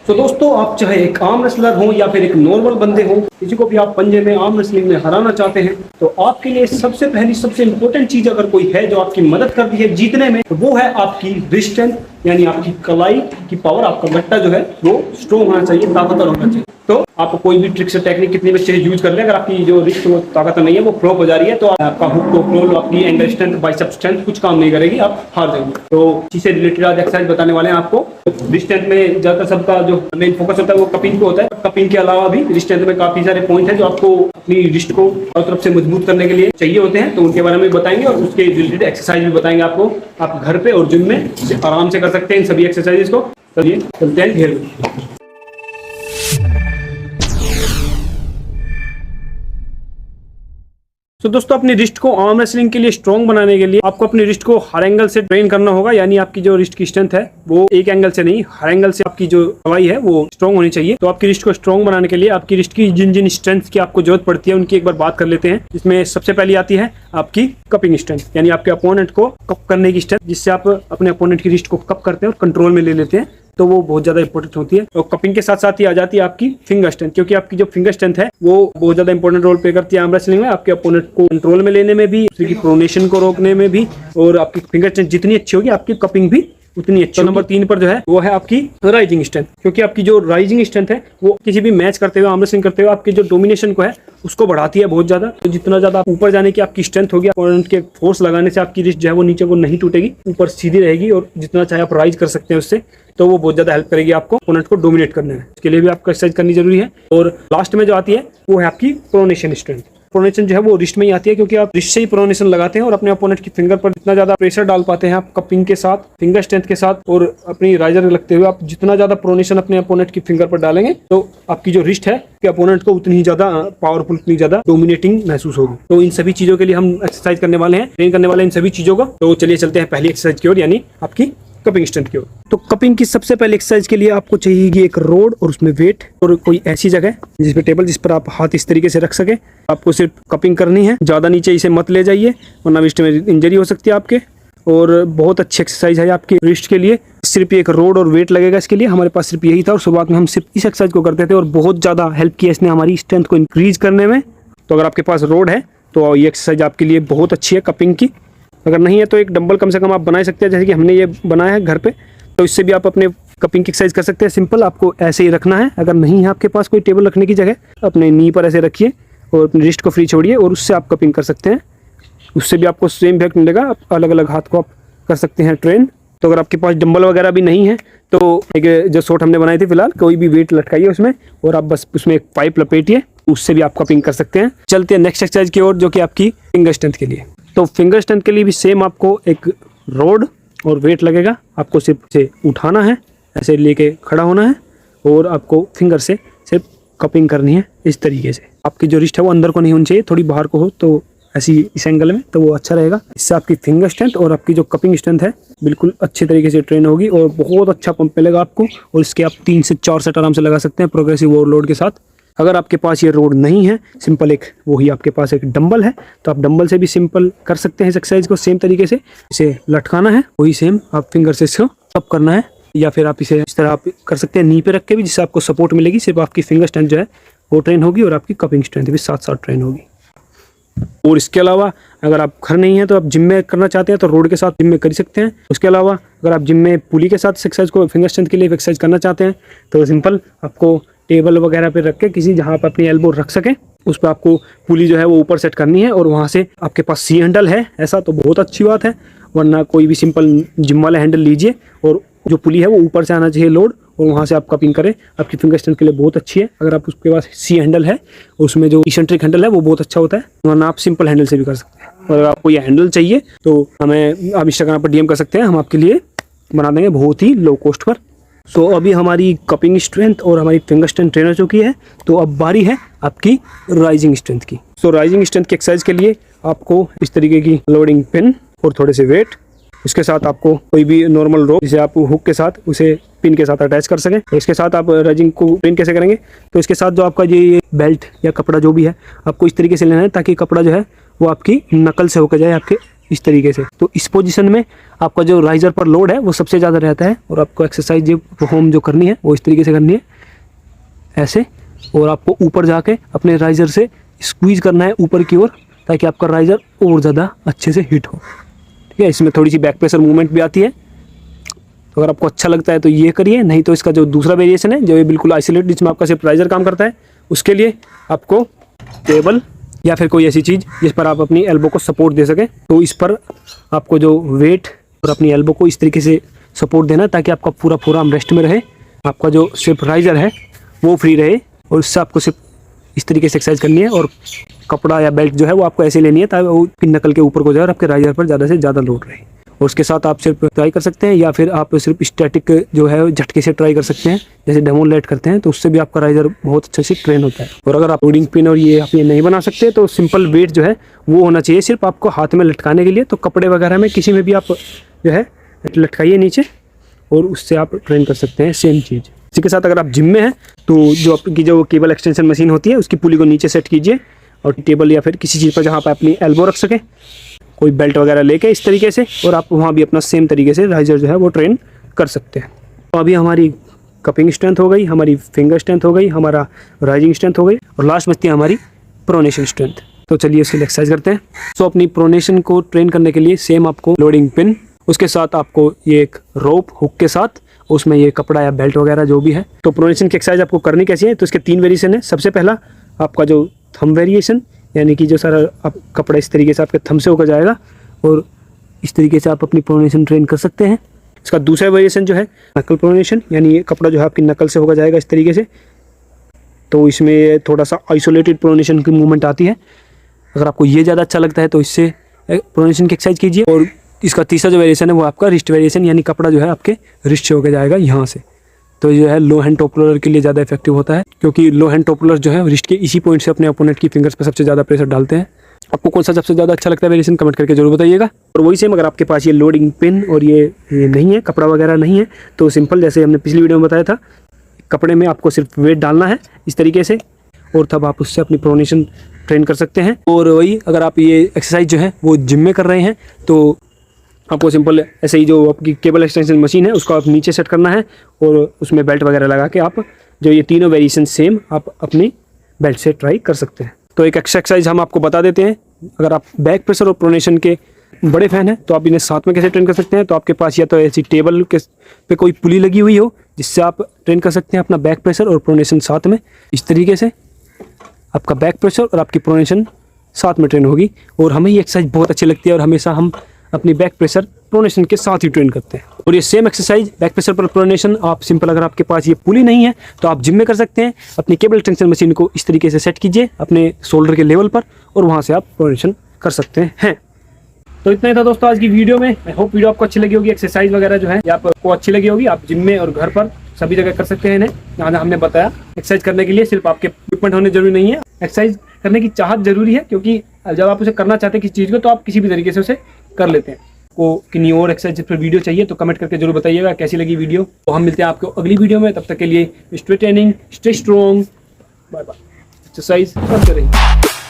तो दोस्तों, आप चाहे एक आर्म रेसलर हो या फिर एक नॉर्मल बंदे हो, किसी को भी आप पंजे में आर्म रेसलिंग में हराना चाहते हैं, तो आपके लिए सबसे पहली सबसे इंपॉर्टेंट चीज अगर कोई है जो आपकी मदद करती है जीतने में, तो वो है आपकी रिस्ट स्ट्रेंथ, यानी आपकी कलाई की पावर। आपका गट्टा जो है वो स्ट्रॉन्ग होना चाहिए, ताकतवर होना चाहिए। तो आप कोई भी ट्रिक्स टेक्निक कितनी भी अच्छे यूज कर ले, अगर आपकी जो रिस्ट वो ताकत नहीं है, वो फ्लॉप हो जा रही है, तो आपका हुक को फ्लोल, आपकी एंगल स्ट्रेंथ, बाइसेप स्ट्रेंथ कुछ काम नहीं करेगी, आप हार जाएंगे। तो इसी से रिलेटेड आज एक्सरसाइज बताने वाले हैं आपको। रिस्ट स्ट्रेंथ में ज्यादातर सबका जो मेन फोकस होता है वो कपिंग पे होता है। कपिंग के अलावा भी रिस्ट स्ट्रेंथ में काफी सारे पॉइंट है जो आपको अपनी रिस्ट को हर तरफ से मजबूत करने के लिए चाहिए होते हैं, तो उनके बारे में बताएंगे और उसके रिलेटेड एक्सरसाइज भी बताएंगे आपको। आप घर पे और जिम में आराम से कर सकते हैं इन सभी एक्सरसाइजेस को। चलिए चलते हैं घेर। तो दोस्तों, अपनी रिस्ट को आर्म रेसलिंग के लिए स्ट्रॉन्ग बनाने के लिए आपको अपनी रिस्ट को हर एंगल से ट्रेन करना होगा। यानी आपकी जो रिस्ट की स्ट्रेंथ है वो एक एंगल से नहीं, हर एंगल से आपकी जो कलाई है वो स्ट्रॉन्ग होनी चाहिए। तो आपकी रिस्ट को स्ट्रॉन्ग बनाने के लिए आपकी रिस्ट की जिन जिन स्ट्रेंथ की आपको जरूरत पड़ती है उनकी एक बार बात कर लेते हैं। इसमें सबसे पहली आती है आपकी कपिंग स्ट्रेंथ, यानी आपके अपोनेंट को कप करने की स्ट्रेंथ, जिससे आप अपने अपोनेंट की रिस्ट को कप करते हैं और कंट्रोल में ले लेते हैं, तो वो बहुत ज्यादा इंपॉर्टेंट होती है। और कपिंग के साथ साथ ही आ जाती है आपकी फिंगर स्ट्रेंथ, क्योंकि आपकी जो फिंगर स्ट्रेंथ है वो बहुत ज्यादा इंपॉर्टेंट रोल प्ले करती है आर्म रेसलिंग में, आपके अपोनेंट को कंट्रोल में लेने में भी, उसकी प्रोनेशन को रोकने में भी। और आपकी फिंगर स्ट्रेंथ जितनी अच्छी होगी, आपकी कपिंग भी उतनी अच्छी। नंबर 3 पर जो है वो है आपकी राइजिंग स्ट्रेंथ, क्योंकि आपकी जो राइजिंग स्ट्रेंथ है वो किसी भी मैच करते हुए, आर्म रेसलिंग करते हुए आपकी जो डोमिनेशन को है उसको बढ़ाती है बहुत ज्यादा। तो जितना ज्यादा ऊपर जाने की आपकी स्ट्रेंथ होगी, अपोनेंट के फोर्स लगाने से आपकी रिस्ट जो है वो नीचे को नहीं टूटेगी, ऊपर सीधी रहेगी, और जितना चाहे आप राइज कर सकते हैं उससे, तो वो बहुत ज्यादा हेल्प करेगी आपको अपोनेंट को डोमिनेट करने में। इसके लिए भी आपको एक्सरसाइज करनी जरूरी है। और लास्ट में जो आती है वो है आपकी प्रोनेशन स्ट्रेंथ। प्रोनेशन जो है वो रिस्ट में ही आती है, क्योंकि आप रिस्ट से ही प्रोनेशन लगाते हैं और अपने अपोनेंट की फिंगर पर जितना ज्यादा प्रेशर डाल पाते हैं आप कपिंग के साथ, फिंगर स्ट्रेंथ के साथ, और अपनी राइजर लगते हुए आप जितना ज्यादा प्रोनेशन अपने अपोनेंट की फिंगर पर डालेंगे, तो आपकी जो रिस्ट है कि अपोनेंट को उतनी ही ज्यादा पावरफुल, उतनी ज्यादा डोमिनेटिंग महसूस होगी। तो इन सभी चीजों के लिए हम एक्सरसाइज करने वाले हैं, ट्रेन करने वाले हैं इन सभी चीजों को। तो चलिए चलते हैं पहली एक्सरसाइज की ओर, यानी आपकी कपिंग स्ट्रेंथ की ओर। तो कपिंग की सबसे पहले एक्सरसाइज के लिए आपको चाहिए एक रोड और उसमें वेट, और कोई ऐसी जगह जिसपे टेबल, जिस पर आप हाथ इस तरीके से रख सके। आपको सिर्फ कपिंग करनी है, ज्यादा नीचे इसे मत ले जाइए वरना रिस्ट में इंजरी हो सकती है आपके। और बहुत अच्छी एक्सरसाइज है आपकी रिस्ट के लिए। सिर्फ एक रोड और वेट लगेगा इसके लिए। हमारे पास सिर्फ यही था और शुरुआत में हम सिर्फ इस एक्सरसाइज को करते थे, और बहुत ज्यादा हेल्प किया इसने हमारी स्ट्रेंथ को इंक्रीज करने में। तो अगर आपके पास रोड है तो ये एक्सरसाइज आपके लिए बहुत अच्छी है कपिंग की। अगर नहीं है तो एक डंबल कम से कम आप बना सकते हैं, जैसे कि हमने ये बनाया है घर पे, तो इससे भी आप अपने कपिंग की एक्सरसाइज कर सकते हैं। सिंपल आपको ऐसे ही रखना है। अगर नहीं है आपके पास कोई टेबल रखने की जगह, अपने नी पर ऐसे रखिए और अपनी रिस्ट को फ्री छोड़िए, और उससे आप कपिंग कर सकते हैं। उससे भी आपको सेम इफेक्ट मिलेगा। आप अलग अलग हाथ को आप कर सकते हैं ट्रेन। तो अगर आपके पास डंबल वगैरह भी नहीं है तो एक जो शॉट हमने बनाई थी फिलहाल, कोई भी वेट लटकाइए उसमें, और आप बस उसमें एक पाइप लपेटिए, उससे भी आप कपिंग कर सकते हैं। चलते हैं नेक्स्ट एक्सरसाइज की ओर, जो कि आपकी फिंगर स्ट्रेंथ के लिए। तो फिंगर स्ट्रेंथ के लिए भी सेम आपको एक रोड और वेट लगेगा। आपको सिर्फ से उठाना है, ऐसे लेके खड़ा होना है, और आपको फिंगर से सिर्फ कपिंग करनी है इस तरीके से। आपकी जो रिस्ट है वो अंदर को नहीं होनी चाहिए, थोड़ी बाहर को हो, तो ऐसी इस एंगल में, तो वो अच्छा रहेगा। इससे आपकी फिंगर स्ट्रेंथ और आपकी जो कपिंग स्ट्रेंथ है बिल्कुल अच्छे तरीके से ट्रेन होगी, और बहुत अच्छा पंप मिलेगा आपको। और इसके आप 3 से 4 सेट आराम से लगा सकते हैं प्रोग्रेसिव ओवरलोड के साथ। अगर आपके पास ये रोड नहीं है, सिंपल एक वही आपके पास एक डंबल है, तो आप डंबल से भी सिंपल कर सकते हैं इस एक्सरसाइज को सेम तरीके से। इसे लटकाना है, वही सेम आप फिंगर से इसको कप करना है, या फिर आप इसे इस तरह आप कर सकते हैं नी पे रख के भी, जिससे आपको सपोर्ट मिलेगी। सिर्फ आपकी फिंगर स्ट्रेंथ जो है वो ट्रेन होगी, और आपकी कपिंग स्ट्रेंथ भी साथ साथ ट्रेन होगी। और इसके अलावा अगर आप घर नहीं है तो आप जिम में करना चाहते हैं तो रोड के साथ जिम में कर सकते हैं। उसके अलावा अगर आप जिम में पुली के साथ एक्सरसाइज को, फिंगर स्ट्रेंथ के लिए एक्सरसाइज करना चाहते हैं, तो सिंपल आपको टेबल वगैरह पे रख के, किसी जहाँ आप अपनी एल्बो रख सके, उस पर आपको पुली जो है वो ऊपर सेट करनी है। और वहाँ से आपके पास सी हैंडल है ऐसा तो बहुत अच्छी बात है, वरना कोई भी सिंपल जिम वाला हैंडल लीजिए, और जो पुली है वो ऊपर से आना चाहिए लोड, और वहाँ से आप कपिंग करें। आपकी फिंगर स्ट्रेंथ के लिए बहुत अच्छी है। अगर आप उसके पास सी हैंडल है, उसमें जो इसेंट्रिक हैंडल है वो बहुत अच्छा होता है, वरना आप सिंपल हैंडल से भी कर सकते हैं। और अगर आपको ये हैंडल चाहिए तो हमें आप इंस्टाग्राम पर DM कर सकते हैं, हम आपके लिए बना देंगे बहुत ही लो कॉस्ट पर। सो अभी हमारी कपिंग स्ट्रेंथ और हमारी फिंगर स्ट्रेंथ ट्रेन हो चुकी है, तो अब बारी है आपकी राइजिंग स्ट्रेंथ की। सो राइजिंग स्ट्रेंथ की एक्सरसाइज के लिए आपको इस तरीके की लोडिंग पिन और थोड़े से वेट, इसके साथ आपको कोई भी नॉर्मल रोप जिसे आप हुक के साथ उसे पिन के साथ अटैच कर सकें। तो इसके साथ आप राइजिंग को पिन कैसे करेंगे, तो इसके साथ जो आपका ये बेल्ट या कपड़ा जो भी है आपको इस तरीके से लेना है, ताकि कपड़ा जो है वो आपकी नकल से होकर जाए आपके इस तरीके से। तो इस पोजीशन में आपका जो राइजर पर लोड है वो सबसे ज़्यादा रहता है और आपको एक्सरसाइज जो परफॉर्म जो करनी है वो इस तरीके से करनी है, ऐसे। और आपको ऊपर जाके अपने राइजर से स्क्वीज करना है ऊपर की ओर, ताकि आपका राइजर और ज़्यादा अच्छे से हिट हो। ठीक है, इसमें थोड़ी सी बैक प्रेशर मूवमेंट भी आती है। तो अगर आपको अच्छा लगता है तो ये करिए, नहीं तो इसका जो दूसरा वेरिएशन है जो ये बिल्कुल आइसोलेटेड, जिसमें आपका सिर्फ राइजर काम करता है, उसके लिए आपको टेबल या फिर कोई ऐसी चीज़ जिस पर आप अपनी एल्बो को सपोर्ट दे सकें, तो इस पर आपको जो वेट और अपनी एल्बो को इस तरीके से सपोर्ट देना, ताकि आपका पूरा फोरआर्म रेस्ट में रहे, आपका जो सिर्फ राइजर है वो फ्री रहे। और इससे आपको सिर्फ इस तरीके से एक्सरसाइज करनी है। और कपड़ा या बेल्ट जो है वो आपको ऐसे लेनी है ताकि वो नकल के ऊपर को जाए और आपके राइजर पर ज़्यादा से ज़्यादा लोड रहे। और उसके साथ आप सिर्फ ट्राई कर सकते हैं, या फिर आप सिर्फ स्टैटिक जो है झटके से ट्राई कर सकते हैं, जैसे डेमो लेट करते हैं, तो उससे भी आपका राइजर बहुत अच्छे से ट्रेन होता है। और अगर आप लोडिंग पिन और ये आप ये नहीं बना सकते तो सिंपल वेट जो है वो होना चाहिए सिर्फ आपको हाथ में लटकाने के लिए। तो कपड़े वगैरह में किसी में भी आप जो है लटकाइए नीचे और उससे आप ट्रेन कर सकते हैं सेम चीज़। इसी के साथ अगर आप जिम में हैं तो जो आपकी जो केबल एक्सटेंशन मशीन होती है उसकी पुली को नीचे सेट कीजिए और टेबल या फिर किसी चीज़ पर जहाँ पर अपनी एल्बो रख सकें, कोई बेल्ट वगैरह लेके इस तरीके से, और आप वहाँ भी अपना सेम तरीके से राइजर जो है वो ट्रेन कर सकते हैं। तो अभी हमारी कपिंग स्ट्रेंथ हो गई, हमारी फिंगर स्ट्रेंथ हो गई, हमारा राइजिंग स्ट्रेंथ हो गई, और लास्ट बचती है हमारी प्रोनेशन स्ट्रेंथ। तो चलिए इसकी एक्सरसाइज करते हैं। तो अपनी प्रोनेशन को ट्रेन करने के लिए सेम आपको लोडिंग पिन, उसके साथ आपको ये एक रोप हुक के साथ, उसमें ये कपड़ा या बेल्ट वगैरह जो भी है। तो प्रोनेशन की एक्सरसाइज आपको करनी कैसी है, तो इसके 3 वेरिएशन है। सबसे पहला आपका जो थंब वेरिएशन, यानी कि जो सारा आप कपड़ा इस तरीके से आपके थंब से होकर जाएगा और इस तरीके से आप अपनी प्रोनेशन ट्रेन कर सकते हैं। इसका दूसरा वेरिएशन जो है नकल प्रोनेशन, यानी ये कपड़ा जो है आपकी नकल से होकर जाएगा इस तरीके से। तो इसमें थोड़ा सा आइसोलेटेड प्रोनेशन की मूवमेंट आती है। अगर आपको ये ज़्यादा अच्छा लगता है तो इससे प्रोनेशन की एक्सरसाइज कीजिए। और इसका तीसरा जो वेरिएशन है वो आपका रिस्ट वेरिएशन, यानी कपड़ा जो है आपके रिस्ट से होकर जाएगा यहाँ से। तो जो है लो हैंड टॉप रोलर के लिए ज़्यादा इफेक्टिव होता है, क्योंकि लो हैंड टॉप रोलर जो है रिस्ट के इसी पॉइंट से अपने अपोनेंट की फिंगर्स पर सबसे ज़्यादा प्रेशर डालते हैं। आपको कौन सा सबसे ज़्यादा अच्छा लगता है वेरिएशन कमेंट करके जरूर बताइएगा। और वही सेम अगर आपके पास ये लोडिंग पिन और ये नहीं है, कपड़ा वगैरह नहीं है, तो सिंपल जैसे हमने पिछली वीडियो में बताया था, कपड़े में आपको सिर्फ वेट डालना है इस तरीके से, और तब आप उससे अपनी प्रोनेशन ट्रेन कर सकते हैं। और वही अगर आप ये एक्सरसाइज जो है वो जिम में कर रहे हैं तो आपको सिंपल ऐसे ही जो आपकी केबल एक्सटेंशन मशीन है उसको आप नीचे सेट करना है और उसमें बेल्ट वगैरह लगा के आप जो ये तीनों वेरिएशन सेम आप अपनी बेल्ट से ट्राई कर सकते हैं। तो एक एक्सरसाइज हम आपको बता देते हैं। अगर आप बैक प्रेशर और प्रोनेशन के बड़े फैन हैं तो आप इन्हें साथ में कैसे ट्रेन कर सकते हैं। तो आपके पास या तो ऐसी टेबल के पे कोई पुली लगी हुई हो जिससे आप ट्रेन कर सकते हैं अपना बैक प्रेशर और प्रोनेशन साथ में। इस तरीके से आपका बैक प्रेशर और आपकी प्रोनेशन साथ में ट्रेन होगी। और हमें ये एक्सरसाइज बहुत अच्छी लगती है और हमेशा हम अपनी बैक प्रेशर प्रोनेशन के साथ ही ट्रेन करते हैं। और ये सेम एक्सरसाइज बैक प्रेशर पर प्रोनेशन आप सिंपल, अगर आपके पास ये पुली नहीं है तो आप जिम में कर सकते हैं। अपनी केबल एक्सटेंशन मशीन को इस तरीके से सेट कीजिए अपने शोल्डर के लेवल पर और वहाँ से आप प्रोनेशन कर सकते हैं। तो इतना ही था दोस्तों आज की वीडियो में। आई होप वीडियो आपको अच्छी लगी होगी। एक्सरसाइज वगैरह जो है आपको अच्छी लगी होगी। आप जिम में और घर पर सभी जगह कर सकते हैं इन्हें। जहाँ हमने बताया एक्सरसाइज करने के लिए सिर्फ आपके इक्विपमेंट होने जरूरी नहीं है, एक्सरसाइज करने की चाहत जरूरी है, क्योंकि जब आप उसे करना चाहते हैं किसी चीज़ को तो आप किसी भी तरीके से उसे कर लेते हैं। को किन्हीं और एक्सरसाइज पर वीडियो चाहिए तो कमेंट करके जरूर बताइएगा कैसी लगी वीडियो। तो हम मिलते हैं आपको अगली वीडियो में। तब तक के लिए stay training, stay strong, bye bye. Exercise करते रहिए।